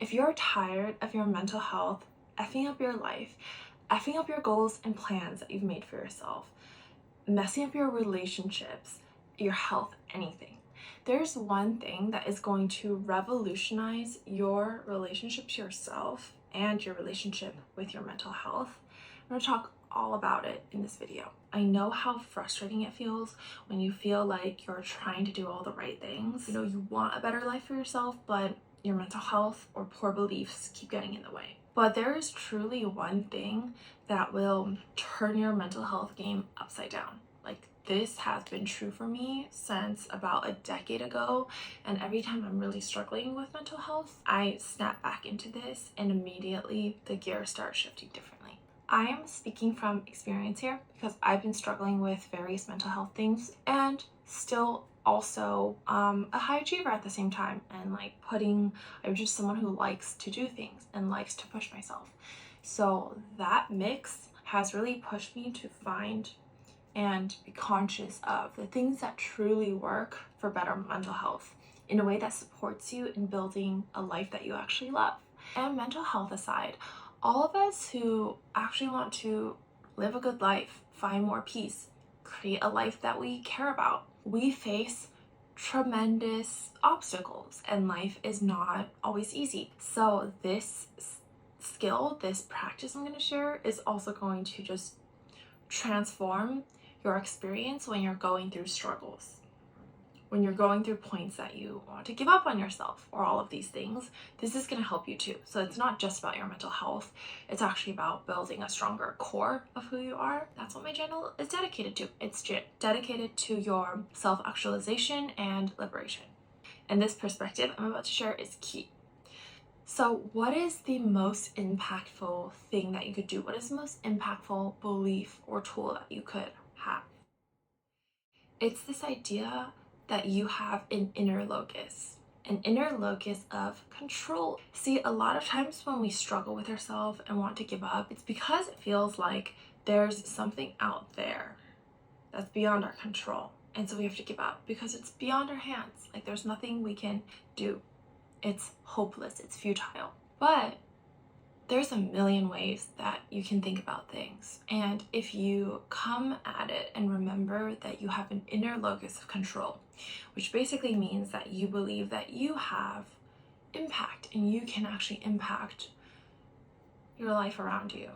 If you're tired of your mental health effing up your life, effing up your goals and plans that you've made for yourself, messing up your relationships, your health, anything, there's one thing that is going to revolutionize your relationship to yourself and your relationship with your mental health. I'm going to talk all about it in this video. I know how frustrating it feels when you feel like you're trying to do all the right things. You know, you want a better life for yourself, but your mental health or poor beliefs keep getting in the way. But there is truly one thing that will turn your mental health game upside down. Like, this has been true for me since about a decade ago, and every time I'm really struggling with mental health, I snap back into this and immediately the gears start shifting differently. I am speaking from experience here because I've been struggling with various mental health things and still also a high achiever at the same time, and I'm just someone who likes to do things and likes to push myself. So that mix has really pushed me to find and be conscious of the things that truly work for better mental health in a way that supports you in building a life that you actually love. And mental health aside, all of us who actually want to live a good life, find more peace, create a life that we care about, we face tremendous obstacles, and life is not always easy. So this skill, this practice I'm going to share is also going to just transform your experience when you're going through struggles, when you're going through points that you want to give up on yourself, or all of these things. This is going to help you too. So it's not just about your mental health, it's actually about building a stronger core of who you are. That's what my channel is dedicated to. It's dedicated to your self-actualization and liberation. And this perspective I'm about to share is key. So what is the most impactful thing that you could do? What is the most impactful belief or tool that you could have? It's this idea that you have an inner locus of control. See, a lot of times when we struggle with ourselves and want to give up, it's because it feels like there's something out there that's beyond our control. And so we have to give up because it's beyond our hands. Like, there's nothing we can do. It's hopeless, it's futile. But there's a million ways that you can think about things. And if you come at it and remember that you have an inner locus of control, which basically means that you believe that you have impact and you can actually impact your life around you,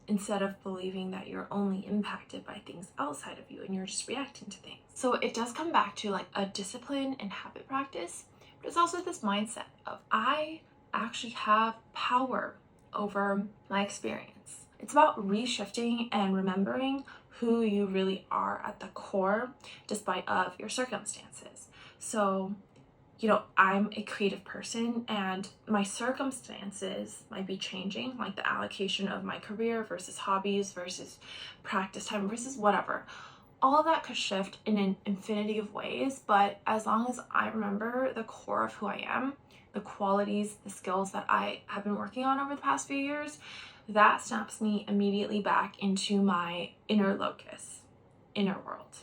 instead of believing that you're only impacted by things outside of you and you're just reacting to things. So it does come back to like a discipline and habit practice, but it's also this mindset of I actually have power over my experience. It's about reshifting and remembering who you really are at the core, despite of your circumstances. So, you know, I'm a creative person and my circumstances might be changing, like the allocation of my career versus hobbies versus practice time versus whatever. All of that could shift in an infinity of ways, but as long as I remember the core of who I am, the qualities, the skills that I have been working on over the past few years, that snaps me immediately back into my inner locus, inner world.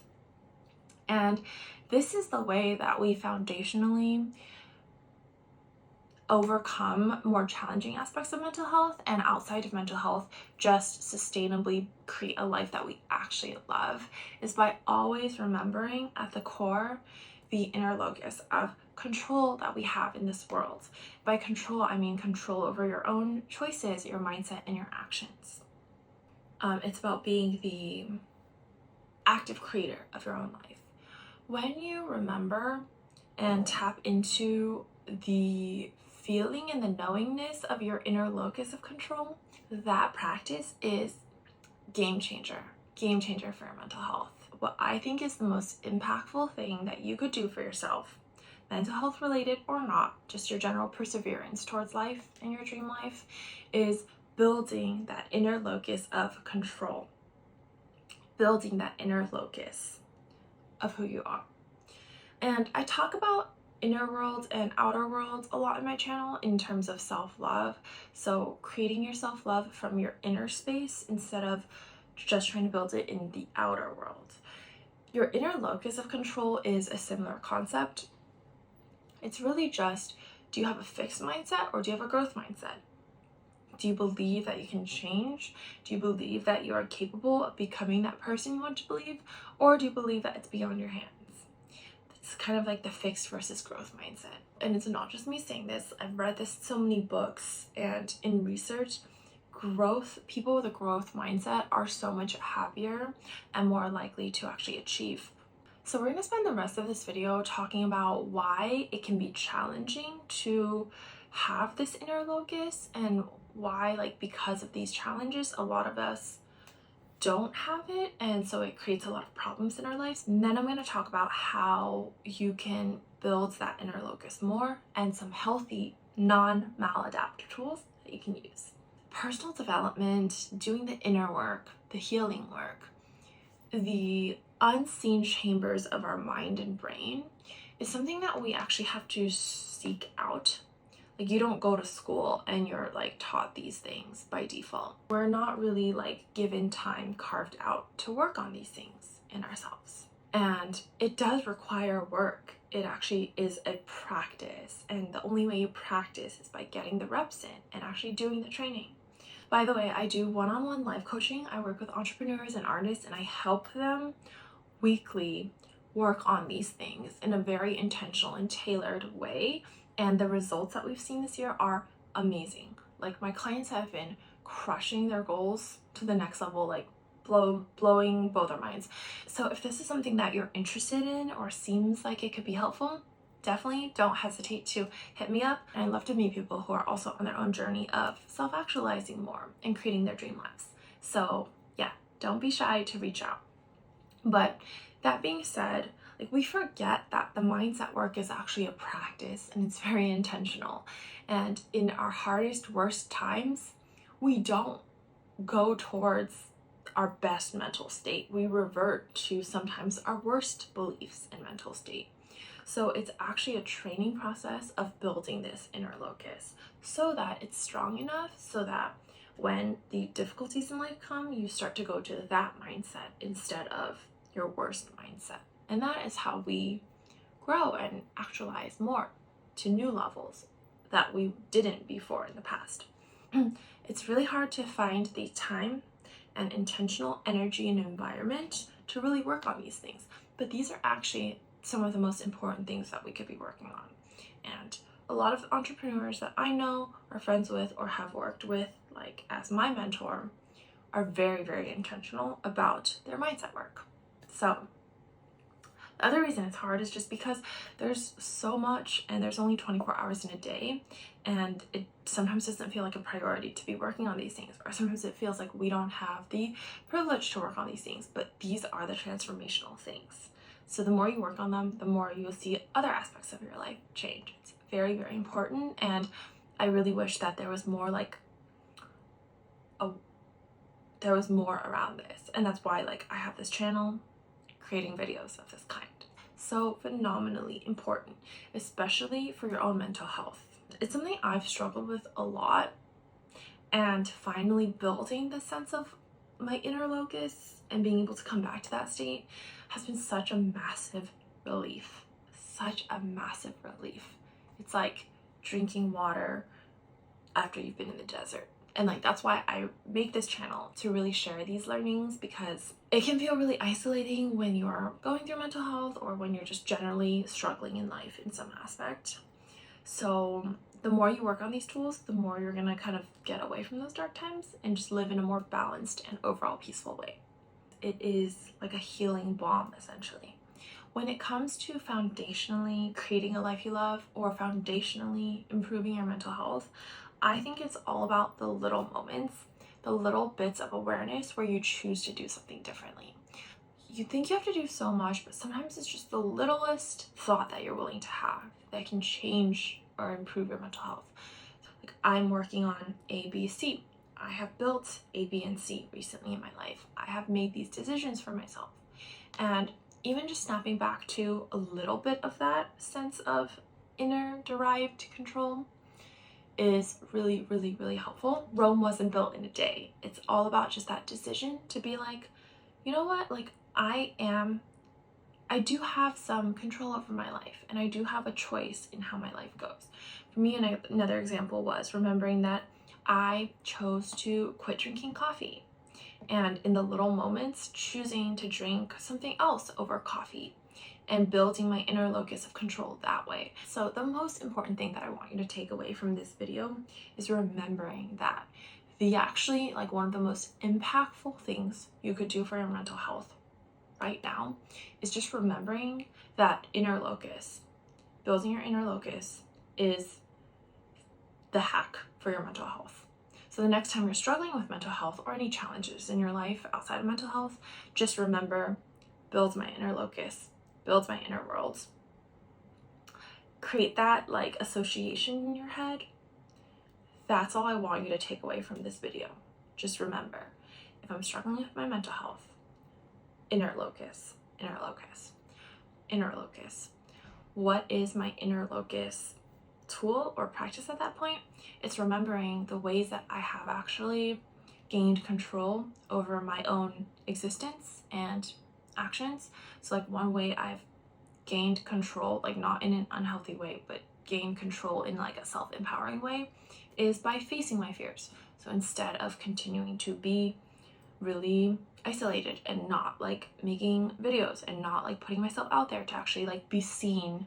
And this is the way that we foundationally overcome more challenging aspects of mental health, and outside of mental health, just sustainably create a life that we actually love, is by always remembering at the core the inner locus of control that we have in this world. By control, I mean control over your own choices, your mindset, and your actions. It's about being the active creator of your own life. When you remember and tap into the feeling and the knowingness of your inner locus of control, that practice is game changer for your mental health. What I think is the most impactful thing that you could do for yourself, mental health related or not, just your general perseverance towards life and your dream life, is building that inner locus of control, building that inner locus of who you are. And I talk about inner world and outer world a lot in my channel in terms of self-love. So creating your self-love from your inner space instead of just trying to build it in the outer world. Your inner locus of control is a similar concept. It's really just Do you have a fixed mindset or do you have a growth mindset? Do you believe that you can change? Do you believe that you are capable of becoming that person you want to believe? Or do you believe that it's beyond your hands? It's kind of like the fixed versus growth mindset. And it's not just me saying this. I've read this in so many books and in research. People with a growth mindset are so much happier and more likely to actually achieve. So we're going to spend the rest of this video talking about why it can be challenging to have this inner locus, and why, like, because of these challenges, a lot of us don't have it, and so it creates a lot of problems in our lives. And then I'm going to talk about how you can build that inner locus more, and some healthy non-maladaptive tools that you can use. Personal development, doing the inner work, the healing work, the unseen chambers of our mind and brain is something that we actually have to seek out. Like, you don't go to school and you're like taught these things by default. We're not really like given time carved out to work on these things in ourselves. And it does require work. It actually is a practice. And the only way you practice is by getting the reps in and actually doing the training. By the way, I do one-on-one life coaching. I work with entrepreneurs and artists, and I help them weekly work on these things in a very intentional and tailored way. And the results that we've seen this year are amazing. Like, my clients have been crushing their goals to the next level, like blowing both our minds. So if this is something that you're interested in or seems like it could be helpful, definitely don't hesitate to hit me up. And I love to meet people who are also on their own journey of self-actualizing more and creating their dream lives. So yeah, don't be shy to reach out. But that being said, like, we forget that the mindset work is actually a practice, and it's very intentional. And in our hardest, worst times, we don't go towards our best mental state. We revert to sometimes our worst beliefs and mental state. So it's actually a training process of building this inner locus so that it's strong enough so that when the difficulties in life come, you start to go to that mindset instead of your worst mindset. And that is how we grow and actualize more to new levels that we didn't before in the past. It's really hard to find the time and intentional energy and environment to really work on these things. But these are actually some of the most important things that we could be working on. And a lot of entrepreneurs that I know, are friends with, or have worked with, like as my mentor, are very, very intentional about their mindset work. So the other reason it's hard is just because there's so much, and there's only 24 hours in a day, and it sometimes doesn't feel like a priority to be working on these things, or sometimes it feels like we don't have the privilege to work on these things, but these are the transformational things. So the more you work on them, the more you'll see other aspects of your life change. It's very, very important, and I really wish that there was more around this, and that's why like I have this channel creating videos of this kind. So phenomenally important, especially for your own mental health. It's something I've struggled with a lot, and finally building the sense of my inner locus and being able to come back to that state has been such a massive relief. Such a massive relief. It's like drinking water after you've been in the desert. And like, that's why I make this channel, to really share these learnings, because it can feel really isolating when you're going through mental health or when you're just generally struggling in life in some aspect. So the more you work on these tools, the more you're gonna kind of get away from those dark times and just live in a more balanced and overall peaceful way. It is like a healing balm, essentially. When it comes to foundationally creating a life you love, or foundationally improving your mental health, I think it's all about the little moments, the little bits of awareness where you choose to do something differently. You think you have to do so much, but sometimes it's just the littlest thought that you're willing to have that can change or improve your mental health. Like, I'm working on A, B, C. I have built A, B, and C recently in my life. I have made these decisions for myself. And even just snapping back to a little bit of that sense of inner derived control is really, really, really helpful. Rome wasn't built in a day. It's all about just that decision to be like, you know what, like, I am I do have some control over my life, and I do have a choice in how my life goes. For me, another example was remembering that I chose to quit drinking coffee, and in the little moments, choosing to drink something else over coffee and building my inner locus of control that way. So the most important thing that I want you to take away from this video is remembering that one of the most impactful things you could do for your mental health right now is just remembering that inner locus. Building your inner locus is the hack for your mental health. So the next time you're struggling with mental health or any challenges in your life outside of mental health, just remember, build my inner locus, build my inner world. Create that like association in your head. That's all I want you to take away from this video. Just remember, if I'm struggling with my mental health, inner locus, inner locus, inner locus. What is my inner locus tool or practice at that point? It's remembering the ways that I have actually gained control over my own existence and actions. So like one way I've gained control, like not in an unhealthy way, but gained control in like a self-empowering way, is by facing my fears. So instead of continuing to be really isolated and not like making videos and not like putting myself out there to actually like be seen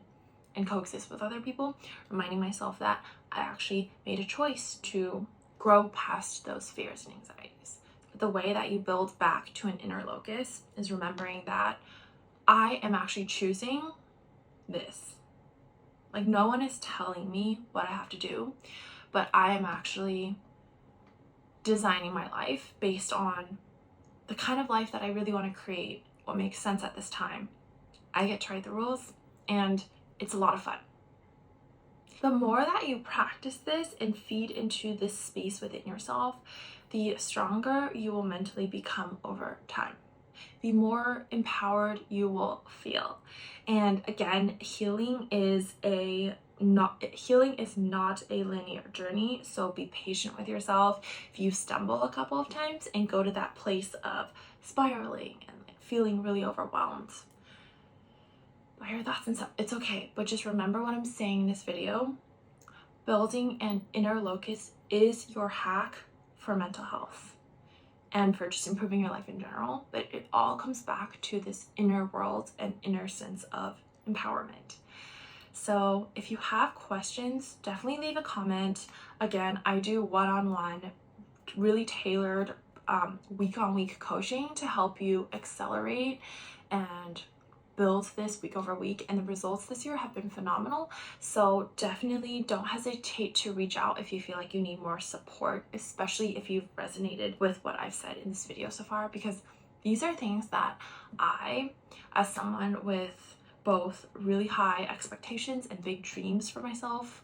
and coexist with other people, reminding myself that I actually made a choice to grow past those fears and anxieties. But the way that you build back to an inner locus is remembering that I am actually choosing this. Like no one is telling me what I have to do, but I am actually designing my life based on the kind of life that I really want to create, what makes sense at this time. I get to write the rules, and it's a lot of fun. The more that you practice this and feed into this space within yourself, the stronger you will mentally become over time. The more empowered you will feel. And again, healing is not a linear journey, so be patient with yourself. If you stumble a couple of times and go to that place of spiraling and like feeling really overwhelmed by your thoughts and stuff, it's okay. But just remember what I'm saying in this video. Building an inner locus is your hack for mental health and for just improving your life in general, but it all comes back to this inner world and inner sense of empowerment. So if you have questions, definitely leave a comment. Again, I do one-on-one, really tailored week-on-week coaching to help you accelerate and build this week over week, and the results this year have been phenomenal. So definitely don't hesitate to reach out if you feel like you need more support, especially if you've resonated with what I've said in this video so far, because these are things that I, as someone with both really high expectations and big dreams for myself,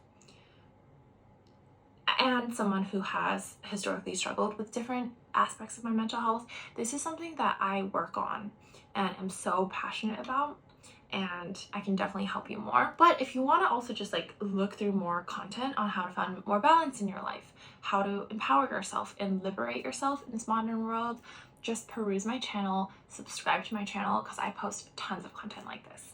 and someone who has historically struggled with different aspects of my mental health, this is something that I work on and am so passionate about, and I can definitely help you more. But if you want to also just like look through more content on how to find more balance in your life, how to empower yourself and liberate yourself in this modern world, just peruse my channel, subscribe to my channel, because I post tons of content like this.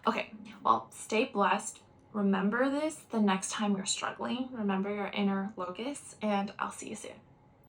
Okay, well, stay blessed. Remember this the next time you're struggling. Remember your inner locus, and I'll see you soon.